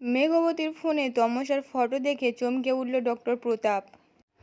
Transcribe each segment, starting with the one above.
মেঘবতীর ফোনে তমসার ফটো দেখে চমকে উঠল ডক্টর প্রতাপ।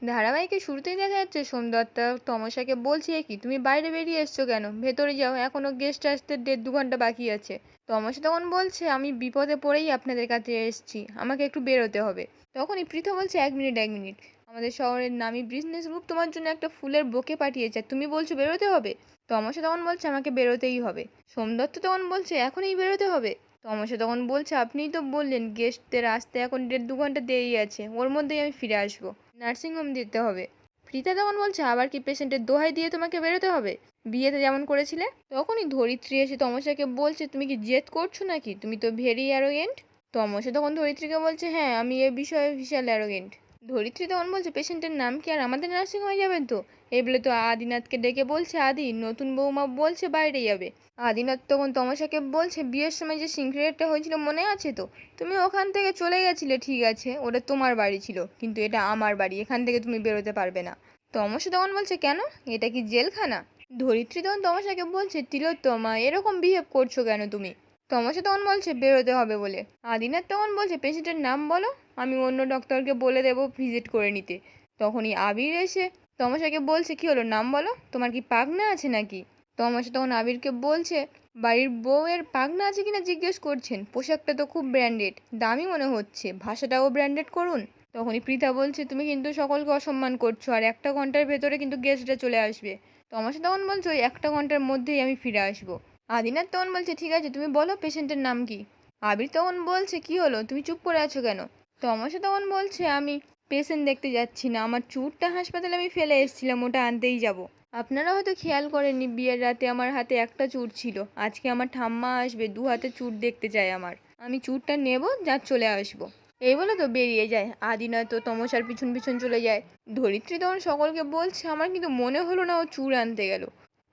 ধারাবাহিকের শুরুতেই দেখা যাচ্ছে সোমদত্তা তমসাকে বলছে, কি তুমি বাইরে বেরিয়ে এসছো কেন? ভেতরে যাও, এখনো গেস্ট আসতে 1.5-2 ঘন্টা বাকি আছে। তমসা তখন বলছে, আমি বিপদে পড়েই আপনাদের কাছে এসেছি, আমাকে একটু বেরোতে হবে। তখনই পৃথা বলছে, 1 মিনিট, আমাদের শহরের নামী বিজনেস গ্রুপ তোমার জন্য একটা ফুলের বোকে পাঠিয়েছে, তুমি বলছো বেরোতে হবে? তমসা তখন বলছে, আমাকে বেরোতেই হবে। সোমদত্ত তখন বলছে, এখনই বেরোতে হবে? তমসা তখন বলছে, আপনিই তো বললেন গেস্টদের আসতে এখন 1.5-2 ঘন্টা দেরি আছে, ওর মধ্যেই আমি ফিরে আসবো, নার্সিংহোম দিতে হবে। প্রীতা তখন বলছে, আবার কি পেশেন্টের দোহাই দিয়ে তোমাকে বেরোতে হবে? বিয়েতে যেমন করেছিলে? তখনই ধরিত্রী এসে তমসাকে বলছে, তুমি কি জেদ করছো নাকি? তুমি তো ভেরি অ্যারোগেন্ট। তমসা তখন ধরিত্রীকে বলছে, হ্যাঁ আমি এ বিষয়ে বিশাল অ্যারোগেন্ট। ধরিত্রী তখন বলছে, পেশেন্টের নাম কি আর আমাদের নার্সিংহোমে যাবেন তো? এই বলে তো আদিনাথকে ডেকে বলছে, আদি নতুন বৌমা বলছে বাইরে যাবে। আদিনাথ তখন তমসাকে বলছে, বিয়ের সময় যে সিনক্রেটটা হয়েছিল মনে আছে তো? তুমি ওখান থেকে চলে গেছিলে, ঠিক আছে ওটা তোমার বাড়ি ছিল, কিন্তু এটা আমার বাড়ি, এখান থেকে তুমি বেরোতে পারবে না। তমসা তখন বলছে, কেন? এটা কি জেলখানা? ধরিত্রী তখন তমসাকে বলছে, তিলোত্তমা এরকম বিহেভ করছো কেন তুমি? তমসা তখন বলছে, বেরোতে হবে বলে। আদিনাথ তখন বলছে, পেশেন্টের নাম বলো, আমি অন্য ডক্টরকে বলে দেবো ভিজিট করে নিতে। তখনই আবির এসে তমসাকে বলছে, কি হলো, নাম বলো, তোমার কি পাগনা আছে নাকি? তমসা তখন আবিরকে বলছে, বাড়ির বউয়ের পাগনা আছে কিনা জিজ্ঞেস করছেন? পোশাকটা তো খুব ব্র্যান্ডেড, দামি মনে হচ্ছে, ভাষাটাও ব্র্যান্ডেড করুন। তখনই পৃথা বলছে, তুমি কিন্তু সকলকে অসম্মান করছো, আর 1 ঘন্টার ভেতরে কিন্তু গেস্টরা চলে আসবে। তমসা তখন বলছে, ওই 1 ঘন্টার মধ্যেই আমি ফিরে আসবো। আদিনাথ তখন বলছে, ঠিক আছে তুমি বলো পেশেন্টের নাম কি? আবির তখন বলছে, কি হলো তুমি চুপ করে আছো কেন? তমসা তখন বলছে, আমি পেশেন্ট দেখতে যাচ্ছি না, আমার চুরটা হাসপাতালে আমি ফেলে এসেছিলাম, ওটা আনতেই যাব। আপনারা হয়তো খেয়াল করেননি, বিয়ের রাতে আমার হাতে একটা চুর ছিল, আজকে আমার ঠাম্মা আসবে, 2 হাতে চুর দেখতে চাই আমার, আমি চুরটা নেব, যা চলে আসবো। এই বলে তো বেরিয়ে যায়। আদিনাথ তো তমসার পিছন পিছন চলে যায়। ধরিত্রী তখন সকলকে বলছে, আমার কিন্তু মনে হলো না ও চুর আনতে গেল।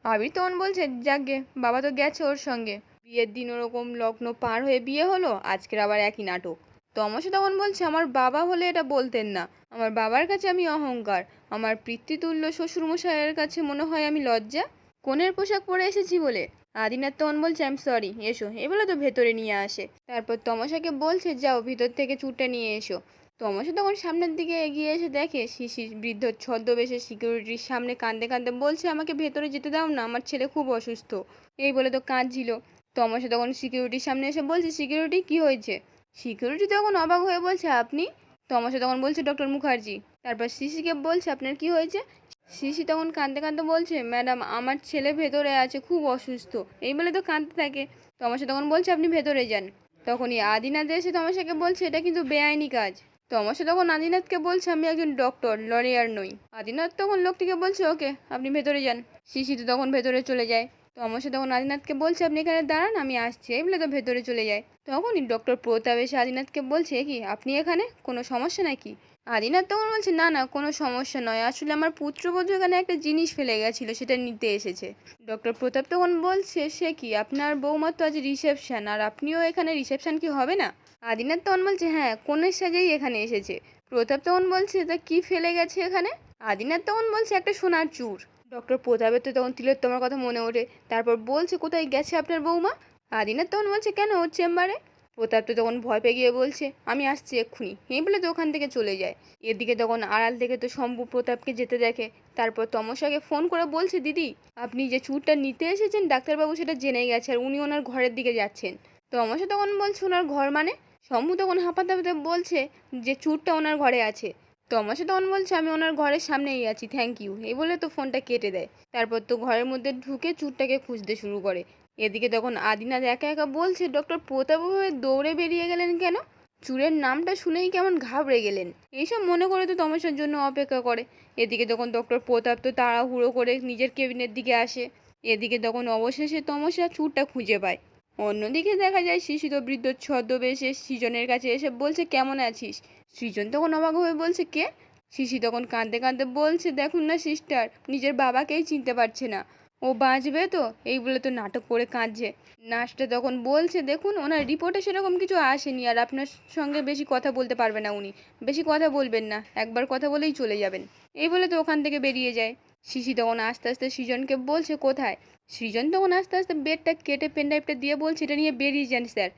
আবির তখন বলছে, যাকগে, বাবা তো গেছে ওর সঙ্গে, বিয়ের দিন ওরকম লগ্ন পার হয়ে বিয়ে হলো, আজকের আবার একই নাটক। তমসা তখন বলছে, আমার বাবা হলে এটা বলতেন না, আমার বাবার কাছে আমি অহংকার, আমার পিতৃতুল্য শ্বশুরমশাইয়ের কাছে মনে হয় আমি লজ্জা, কনের পোশাক পরে এসেছি বলে। আদিনাথ তখন বলছে, আই এম সরি, এসো, এ বলে তো ভেতরে নিয়ে আসে। তারপর তমসাকে বলছে, যাও ভিতর থেকে চুরটা নিয়ে এসো। তমসা তখন সামনের দিকে এগিয়ে এসে দেখে শিশির বৃদ্ধ ছদ্মবেশে সিকিউরিটির সামনে কাঁদতে কাঁদতে বলছে, আমাকে ভেতরে যেতে দাও না, আমার ছেলে খুব অসুস্থ। এই বলে তো কাঁদছিল। তমসা তখন সিকিউরিটির সামনে এসে বলছে, সিকিউরিটি কি হয়েছে? সিকিউরিটি তখন অবাক হয়ে বলছে, আপনি? তমসা তখন বলছে, ডক্টর মুখার্জি। তারপর সিসিকে বলছে, আপনার কি হয়েছে? সিসি তখন কাঁদতে কাঁদতে বলছে, ম্যাডাম আমার ছেলে ভেতরে আছে, খুব অসুস্থ। এই বলে তো কাঁদতে থাকে। তমসা তখন বলছে, আপনি ভেতরে যান। তখনই আদিনাথ এসে তমসাকে বলছে, এটা কিন্তু বেআইনি কাজ। তমসা তখন আদিনাথকে বলছে, আমি একজন ডক্টর, লরিয়ার নই। আদিনাথ তখন লোকটিকে বলছে, ওকে আপনি ভেতরে যান। সিসি তো তখন ভেতরে চলে যায়। তমসা তখন আদিনাথকে বলছে, আপনি এখানে দাঁড়ান, আমি আসছি, এই বলে তো ভেতরে চলে যায়। তখনই ডক্টর প্রতাপ এসে আদিনাথকে বলছে, কি আপনি এখানে, কোনো সমস্যা নাকি? আদিনাথ তখন বলছে, না না কোনো সমস্যা নয়, আসলে আমার পুত্রবধূ এখানে একটা জিনিস ফেলে গেছিল, সেটা নিতে এসেছে। ডক্টর প্রতাপ তখন বলছে, সে কি, আপনার বৌমার তো আজ রিসেপশন, আর আপনিও এখানে, রিসেপশন কি হবে না? আদিনাথ তখন বলছে, হ্যাঁ কনের সাজেই এখানে এসেছে। প্রতাপ তখন বলছে, তা কি ফেলে গেছে এখানে? আদিনাথ তখন বলছে, একটা সোনার চূড়। ডক্টর প্রতাপের তো তখন তিলোত্তমার কথা মনে ওঠে। তারপর বলছে, কোথায় গেছে আপনার বৌমা? আদিনাথ তখন বলছে, কেন, ওর চেম্বারে। প্রতাপ তো তখন ভয় পেয়ে গিয়ে বলছে, আমি আসছি এক্ষুনি, এই বলে তো ওখান থেকে চলে যায়। এদিকে তখন আড়াল থেকে তো শম্ভু প্রতাপকে যেতে দেখে। তারপর তমসাকে ফোন করে বলছে, দিদি আপনি যে চুরটা নিতে এসেছেন ডাক্তারবাবু সেটা জেনে গেছে, আর উনি ওনার ঘরের দিকে যাচ্ছেন। তমসা তখন বলছে, ওনার ঘর মানে? শম্ভু তখন হাঁপাতে হাঁপাতে বলছে, যে চুরটা ওনার ঘরে আছে। তমসা তখন বলছে, আমি ওনার ঘরের সামনেই আছি, থ্যাংক ইউ, এই বলে তো ফোনটা কেটে দেয়। তারপর তো ঘরের মধ্যে ঢুকে চুরটাকে খুঁজতে শুরু করে। এদিকে তখন আদিনাথ একা একা বলছে, ডক্টর প্রতাপবাবু দৌড়ে বেরিয়ে গেলেন কেন? চুরের নামটা শুনেই কেমন ঘাবড়ে গেলেন। এইসব মনে করে তো তমসার জন্য অপেক্ষা করে। এদিকে তখন ডক্টর প্রতাপ তো তাড়াহুড়ো করে নিজের কেবিনের দিকে আসে। এদিকে তখন অবশেষে তমসা চুরটা খুঁজে পায়। অন্যদিকে দেখা যায় শিশিত বৃদ্ধ ছদ্মবেশে সৃজনের কাছে এসে বলছে, কেমন আছিস? সৃজন তখন অবাক হয়ে বলছে, কে? শিশি তখন কাঁদতে কাঁদতে বলছে, দেখুন না সিস্টার, নিজের বাবাকেই চিনতে পারছে না, ও বাঁচবে তো, এই বলে তো নাটক করে কাঁদছে। নার্সটা তখন বলছে, দেখুন ওনার রিপোর্টে সেরকম কিছু আসেনি, আর আপনার সঙ্গে বেশি কথা বলতে পারবে না উনি, বেশি কথা বলবেন না, একবার কথা বলেই চলে যাবেন। এই বলে তো ওখান থেকে বেরিয়ে যায়। শিশি তখন আস্তে আস্তে সৃজনকে বলছে, কোথায়? সৃজন তখন আস্তে আস্তে বেডটা কেটে পেনড্রাইভটা দিয়ে বলছে, এটা নিয়ে বেরিয়ে যান স্যার।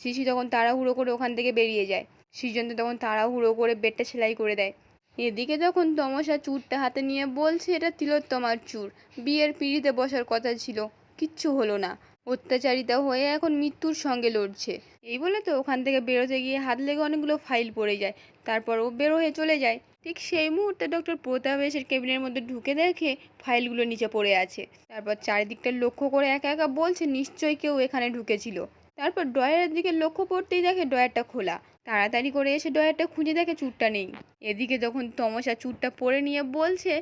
শিশি তখন তাড়াহুড়ো করে ওখান থেকে বেরিয়ে যায়। সৃজন তখন তাড়াহুড়ো করে বেডটা সেলাই করে দেয়। এদিকে তখন তমসা চুরটা হাতে নিয়ে বলছে এটা তিলোত্তমার চুর, বিয়ের পিঁড়িতে বসার কথা ছিল, কিচ্ছু হলো না, অত্যাচারিতা হয়ে এখন মৃত্যুর সঙ্গে লড়ছে। এই বলে তো ওখান থেকে বেরোতে গিয়ে হাত লেগে অনেকগুলো ফাইল পড়ে যায়। তারপর ও বের হয়ে চলে যায়। ঠিক সেই মুহূর্তে ডক্টর প্রতাপ এসে কেবিনের মধ্যে ঢুকে দেখে ফাইলগুলো নিচে পড়ে আছে। তারপর চারিদিকটা লক্ষ্য করে একা একা বলছে নিশ্চয়ই কেউ এখানে ঢুকেছিল। তারপর ড্রয়ারের দিকে লক্ষ্য করতেই দেখে ড্রয়ারটা খোলা। তাড়াতাড়ি করে এসে ড্রয়ারটা খুঁজে দেখে চুরটা নেই। এদিকে তখন তমসা চুরটা পরে নিয়ে বলছে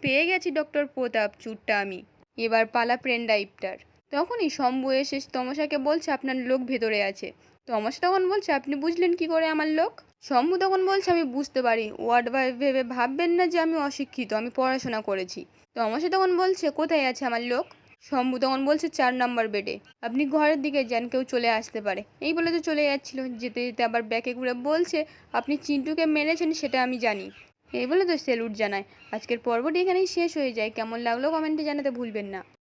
পেয়ে গেছি ডক্টর প্রতাপ, চুরটা আমি, এবার পালা পেন ড্রাইভটার। তখনই শম্ভু এসে তমসাকে বলছে আপনার লোক ভেতরে আছে। তমসা তখন বলছে আপনি বুঝলেন কি করে আমার লোক? শম্ভু তখন বলছে আমি বুঝতে পারি, ওয়ার্ড বাই ভেবে ভাববেন না যে আমি অশিক্ষিত, আমি পড়াশোনা করেছি। তমসা তখন বলছে কোথায় আছে আমার লোক? শম্ভু তখন বলছে 4 নম্বর বেডে, আপনি ঘরের দিকে যান, কেউ চলে আসতে পারে। এই বলে তো চলে যাচ্ছিল, যেতে যেতে আবার ব্যাকে ঘুরে বলছে আপনি চিন্টুকে মেরেছেন সেটা আমি জানি। এই বলে তো সেলুট জানায়। আজকের পর্বটি এখানেই শেষ হয়ে যায়। কেমন লাগলো কমেন্টে জানাতে ভুলবেন না।